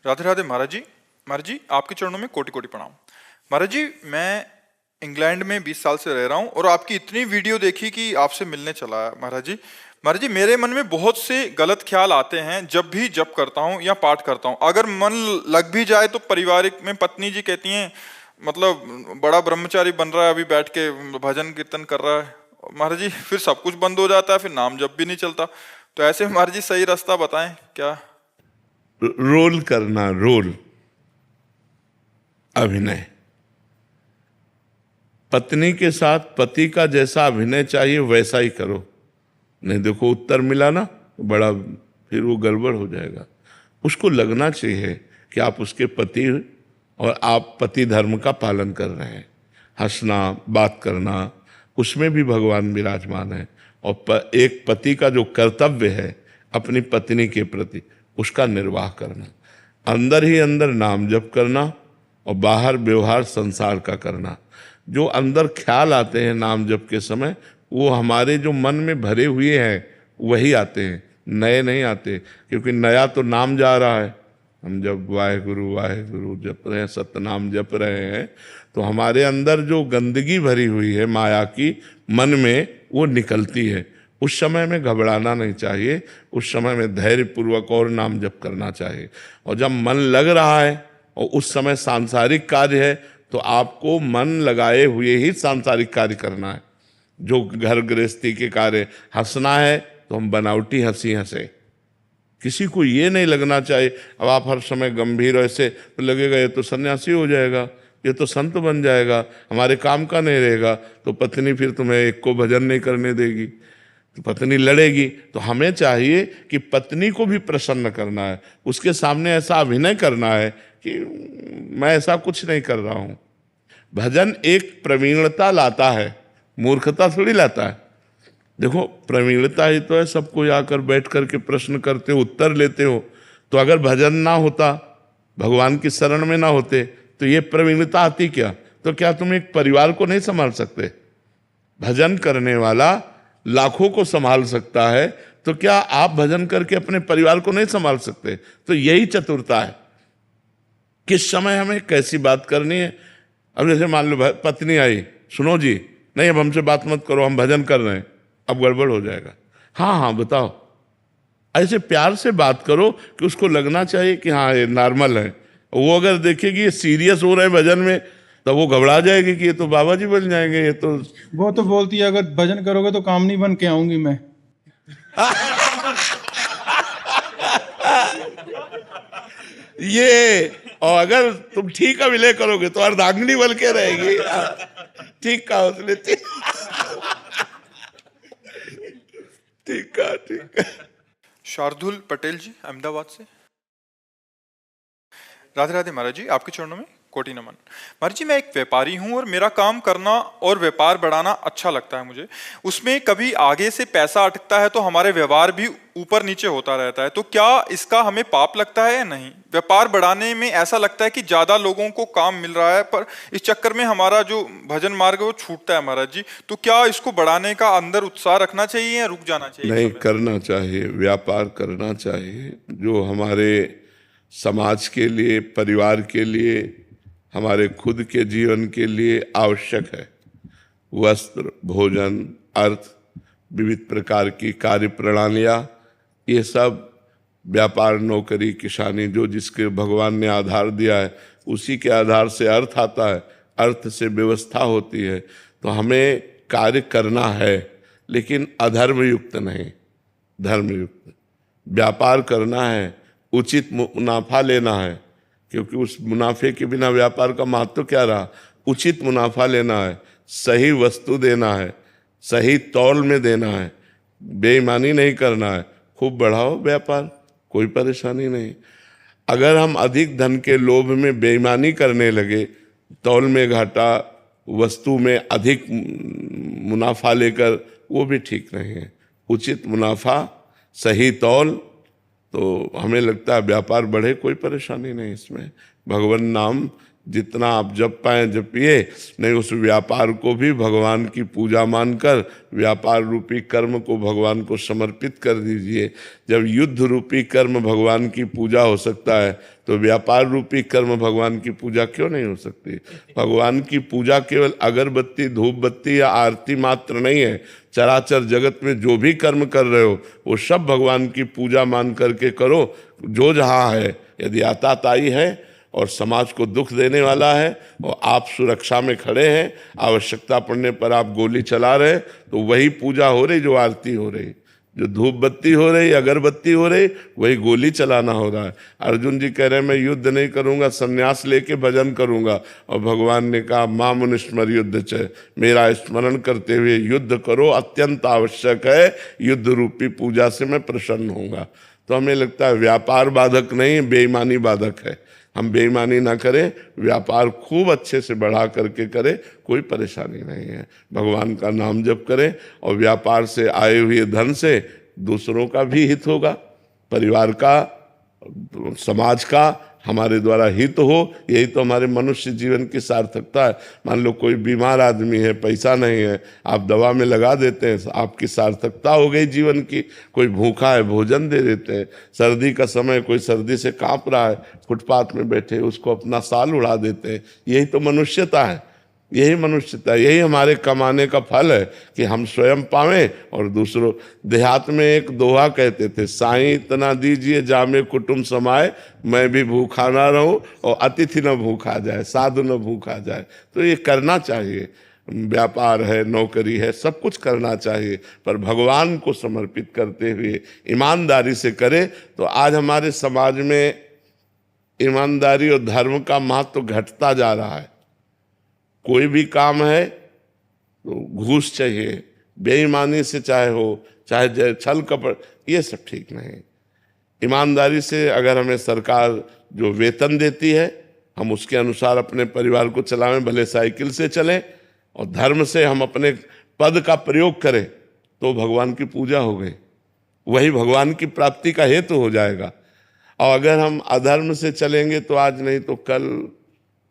राधे राधे महाराज जी। महाराज जी आपके चरणों में कोटि कोटि प्रणाम। महाराज जी मैं इंग्लैंड में 20 साल से रह रहा हूँ और आपकी इतनी वीडियो देखी कि आपसे मिलने चला है महाराज जी। महाराज जी मेरे मन में बहुत से गलत ख्याल आते हैं जब भी जप करता हूँ या पाठ करता हूँ। अगर मन लग भी जाए तो पारिवारिक में पत्नी जी कहती हैं मतलब बड़ा ब्रह्मचारी बन रहा है, अभी बैठ के भजन कीर्तन कर रहा है। महाराज जी फिर सब कुछ बंद हो जाता है, फिर नाम जप भी नहीं चलता। तो ऐसे महाराज जी सही रास्ता बताएं क्या? रोल करना, रोल अभिनय। पत्नी के साथ पति का जैसा अभिनय चाहिए वैसा ही करो, नहीं देखो उत्तर मिला ना बड़ा, फिर वो गड़बड़ हो जाएगा। उसको लगना चाहिए कि आप उसके पति और आप पति धर्म का पालन कर रहे हैं। हंसना, बात करना, उसमें भी भगवान विराजमान है। और एक पति का जो कर्तव्य है अपनी पत्नी के प्रति, उसका निर्वाह करना, अंदर ही अंदर नाम जप करना और बाहर व्यवहार संसार का करना। जो अंदर ख्याल आते हैं नाम जप के समय, वो हमारे जो मन में भरे हुए हैं वही आते हैं, नए नहीं आते। क्योंकि नया तो नाम जा रहा है, हम जब वाहेगुरु वाहेगुरु जप रहे हैं, सतनाम जप रहे हैं, तो हमारे अंदर जो गंदगी भरी हुई है माया की मन में, वो निकलती है। उस समय में घबराना नहीं चाहिए, उस समय में धैर्य पूर्वक और नाम जप करना चाहिए। और जब मन लग रहा है और उस समय सांसारिक कार्य है, तो आपको मन लगाए हुए ही सांसारिक कार्य करना है। जो घर गृहस्थी के कार्य, हंसना है तो हम बनावटी हंसी हंसे, किसी को ये नहीं लगना चाहिए अब आप हर समय गंभीर ऐसे, तो लगेगा ये तो सन्यासी हो जाएगा, ये तो संत बन जाएगा, हमारे काम का नहीं रहेगा। तो पत्नी फिर तुम्हें एक को भजन नहीं करने देगी, तो पत्नी लड़ेगी। तो हमें चाहिए कि पत्नी को भी प्रसन्न करना है, उसके सामने ऐसा अभिनय करना है कि मैं ऐसा कुछ नहीं कर रहा हूँ। भजन एक प्रवीणता लाता है, मूर्खता थोड़ी लाता है। देखो प्रवीणता ही तो है, सबको आकर बैठ करके प्रश्न करते हो, उत्तर लेते हो। तो अगर भजन ना होता, भगवान की शरण में ना होते, तो ये प्रवीणता आती क्या? तो क्या तुम एक परिवार को नहीं संभाल सकते? भजन करने वाला लाखों को संभाल सकता है, तो क्या आप भजन करके अपने परिवार को नहीं संभाल सकते? तो यही चतुरता है, किस समय हमें कैसी बात करनी है। अब जैसे मान लो पत्नी आई, सुनो जी नहीं अब हमसे बात मत करो, हम भजन कर रहे हैं, अब गड़बड़ हो जाएगा। हाँ हाँ बताओ, ऐसे प्यार से बात करो कि उसको लगना चाहिए कि हाँ ये नॉर्मल है। वो अगर देखेगी ये सीरियस हो रहे हैं भजन में, तो वो घबरा जाएगी कि ये तो बाबा जी बन जाएंगे। ये तो वो तो बोलती है अगर भजन करोगे तो काम नहीं बन के आऊंगी मैं। ये, और अगर तुम ठीक अभिनय करोगे तो अर्धांगिनी बन के रहेगी। ठीक कहा उसने, ठीक कहा, ठीक है। शार्दुल पटेल जी अहमदाबाद से। राधे राधे महाराज जी, आपके चरणों में कोटि नमन। महाराज जी मैं एक व्यापारी हूं और मेरा काम करना और व्यापार बढ़ाना अच्छा लगता है मुझे। उसमें कभी आगे से पैसा अटकता है तो हमारे व्यवहार भी ऊपर नीचे होता रहता है, तो क्या इसका हमें पाप लगता है या नहीं? व्यापार बढ़ाने में ऐसा लगता है कि ज्यादा लोगों को काम मिल रहा है, पर इस चक्कर में हमारा जो भजन मार्ग है वो छूटता है महाराज जी। तो क्या इसको बढ़ाने का अंदर उत्साह रखना चाहिए या रुक जाना चाहिए? नहीं, करना चाहिए, व्यापार करना चाहिए। जो हमारे समाज के लिए, परिवार के लिए, हमारे खुद के जीवन के लिए आवश्यक है। वस्त्र, भोजन, अर्थ, विविध प्रकार की कार्य प्रणालियाँ, ये सब व्यापार, नौकरी, किसानी, जो जिसके भगवान ने आधार दिया है उसी के आधार से अर्थ आता है, अर्थ से व्यवस्था होती है। तो हमें कार्य करना है, लेकिन अधर्म युक्त नहीं, धर्मयुक्त। व्यापार करना है, उचित मुनाफा लेना है, क्योंकि उस मुनाफे के बिना व्यापार का महत्व क्या रहा। उचित मुनाफा लेना है, सही वस्तु देना है, सही तौल में देना है, बेईमानी नहीं करना है। खूब बढ़ाओ व्यापार, कोई परेशानी नहीं। अगर हम अधिक धन के लोभ में बेईमानी करने लगे, तौल में घाटा, वस्तु में अधिक मुनाफा लेकर, वो भी ठीक नहीं है। उचित मुनाफा, सही तौल, तो हमें लगता है व्यापार बढ़े, कोई परेशानी नहीं इसमें। भगवान नाम जितना आप जप पाए जपिए, नहीं उस व्यापार को भी भगवान की पूजा मानकर व्यापार रूपी कर्म को भगवान को समर्पित कर दीजिए। जब युद्ध रूपी कर्म भगवान की पूजा हो सकता है, तो व्यापार रूपी कर्म भगवान की पूजा क्यों नहीं हो सकती? भगवान की पूजा केवल अगरबत्ती, धूप बत्ती या आरती मात्र नहीं है। चराचर जगत में जो भी कर्म कर रहे हो वो सब भगवान की पूजा मान करके करो। जो जहाँ है, यदि आताताई है और समाज को दुख देने वाला है और आप सुरक्षा में खड़े हैं, आवश्यकता पड़ने पर आप गोली चला रहे, तो वही पूजा हो रही जो आरती हो रही, जो धूप बत्ती हो रही, अगरबत्ती हो रही, वही गोली चलाना हो रहा है। अर्जुन जी कह रहे हैं मैं युद्ध नहीं करूंगा, संन्यास लेके भजन करूंगा। और भगवान ने कहा माम अनुस्मर युद्ध च, मेरा स्मरण करते हुए युद्ध करो, अत्यंत आवश्यक है, युद्ध रूपी पूजा से मैं प्रसन्न होऊंगा। तो हमें लगता है व्यापार बाधक नहीं, बेईमानी बाधक है। हम बेईमानी ना करें, व्यापार खूब अच्छे से बढ़ा करके करें, कोई परेशानी नहीं है। भगवान का नाम जप करें और व्यापार से आए हुए धन से दूसरों का भी हित होगा, परिवार का, समाज का, हमारे द्वारा हित हो। यही तो हमारे मनुष्य जीवन की सार्थकता है। मान लो कोई बीमार आदमी है, पैसा नहीं है, आप दवा में लगा देते हैं, आपकी सार्थकता हो गई जीवन की। कोई भूखा है, भोजन दे देते हैं। सर्दी का समय, कोई सर्दी से कांप रहा है, फुटपाथ में बैठे उसको अपना साल उड़ा देते हैं। यही तो मनुष्यता है, यही मनुष्यता, यही हमारे कमाने का फल है कि हम स्वयं पावें और दूसरों। देहात में एक दोहा कहते थे, साईं इतना दीजिए जामे कुटुंब समाए, मैं भी भूखा ना रहूं और अतिथि न भूखा जाए, साधु न भूखा जाए। तो ये करना चाहिए। व्यापार है, नौकरी है, सब कुछ करना चाहिए, पर भगवान को समर्पित करते हुए ईमानदारी से करें। तो आज हमारे समाज में ईमानदारी और धर्म का महत्व घटता जा रहा है। कोई भी काम है तो घूस चाहिए, बेईमानी से चाहे हो, चाहे छल कपट, ये सब ठीक नहीं। ईमानदारी से अगर हमें सरकार जो वेतन देती है, हम उसके अनुसार अपने परिवार को चलाएं, भले साइकिल से चलें, और धर्म से हम अपने पद का प्रयोग करें, तो भगवान की पूजा हो गई, वही भगवान की प्राप्ति का हेतु हो जाएगा। और अगर हम अधर्म से चलेंगे तो आज नहीं तो कल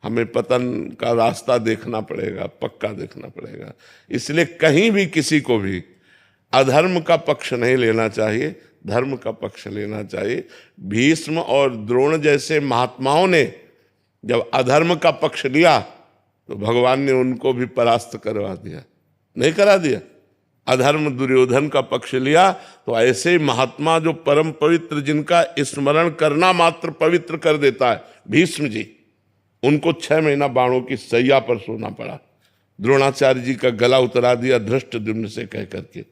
हमें पतन का रास्ता देखना पड़ेगा, पक्का देखना पड़ेगा। इसलिए कहीं भी किसी को भी अधर्म का पक्ष नहीं लेना चाहिए, धर्म का पक्ष लेना चाहिए। भीष्म और द्रोण जैसे महात्माओं ने जब अधर्म का पक्ष लिया तो भगवान ने उनको भी परास्त करवा दिया, नहीं करा दिया। अधर्म दुर्योधन का पक्ष लिया तो ऐसे महात्मा जो परम पवित्र, जिनका स्मरण करना मात्र पवित्र कर देता है, भीष्म जी, उनको 6 महीना बाणों की सैया पर सोना पड़ा। द्रोणाचार्य जी का गला उतरा दिया धृष्टद्युम्न से कह करके।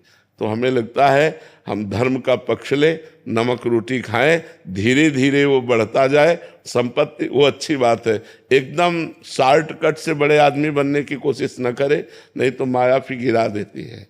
तो हमें लगता है हम धर्म का पक्ष ले, नमक रोटी खाएं, धीरे धीरे वो बढ़ता जाए संपत्ति, वो अच्छी बात है। एकदम शॉर्टकट से बड़े आदमी बनने की कोशिश न करें, नहीं तो माया फिर गिरा देती है।